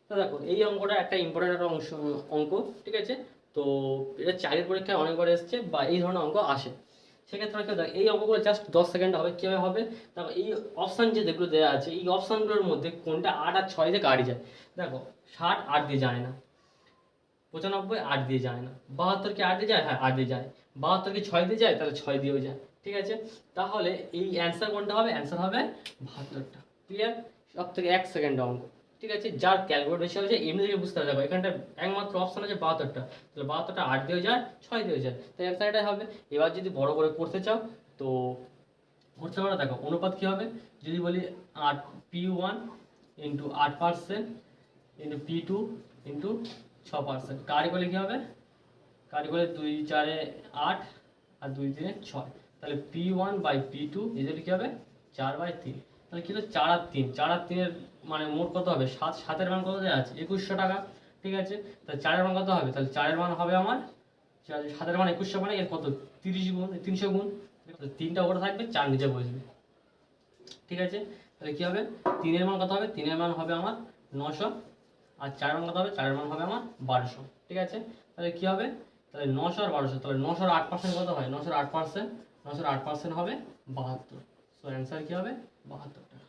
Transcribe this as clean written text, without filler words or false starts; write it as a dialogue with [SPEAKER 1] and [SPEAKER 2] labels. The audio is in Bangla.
[SPEAKER 1] তো দেখো এই অঙ্কটা একটা ইম্পর্টেন্ট একটা অঙ্ক, ঠিক আছে। তো এটা চাকরির পরীক্ষায় অনেকবার এসছে বা এই ধরনের অঙ্ক আসে। সেক্ষেত্রে দেখো এই অঙ্কগুলো জাস্ট 10 সেকেন্ড হবে। কীভাবে হবে দেখো, এই অপশান যে যেগুলো দেওয়া আছে এই অপশানগুলোর মধ্যে কোনটা 8 আর 6 দিয়ে কাটি যায়। দেখো 60 8 দিয়ে যায় না, 95 8 দিয়ে যায় না, 72 কি 8 দিয়ে যায়, হ্যাঁ 8 দিয়ে যায়, 72 কি 6 দিয়ে যায়, তাহলে 6 দিয়েও যায়, ঠিক আছে। তাহলে এই অ্যান্সার কোনটা হবে, অ্যান্সার হবে 72টা। ক্লিয়ার? সব থেকে 1 সেকেন্ড অঙ্ক, ঠিক আছে। যার ক্যালকুলেট বেশি হয়েছে এমনি থেকে বুঝতে হবে। দেখো এখানটা একমাত্র অপশন আছে 72টা, তাহলে 72টা 8 দিয়েও যায় 6 দিয়েও যায়, তাই অ্যান্সার এটাই হবে। এবার যদি বড় করে করতে চাও তো করতে পারো। দেখো অনুপাত কী হবে, যদি বলি 8 P1 into 8% into P2 into 6%, কারি করলে কী হবে, কারি করলে 2 4 8 আর 2 3 6, তাহলে P1 বাই P2 ইজিলি কী হবে 4/3। তাহলে কী হলো 4 আর 3, 4 আর 3 মানে মোট কত হবে 7, 7-এর মান কত দেওয়া আছে 2100 টাকা, ঠিক আছে। তাহলে 4-এর মান কত হবে, তাহলে 4-এর মান হবে আমার 7-এর মান 2100 মানে এর কত 30 গুণ 300 গুণ, 3টা ওপরে থাকবে 4 নিচে বসবে, ঠিক আছে। তাহলে কী হবে 3-এর মান কত হবে, 3-এর মান হবে আমার 900, আর 4-এর মান কত হবে, 4-এর মান হবে আমার 1200, ঠিক আছে। তাহলে কী হবে, তাহলে 900 আর 1200, তাহলে 900-এর 8% কত হয়, 900-এর 8% হবে 72। সো অ্যান্সার কী হবে 72 টাকা।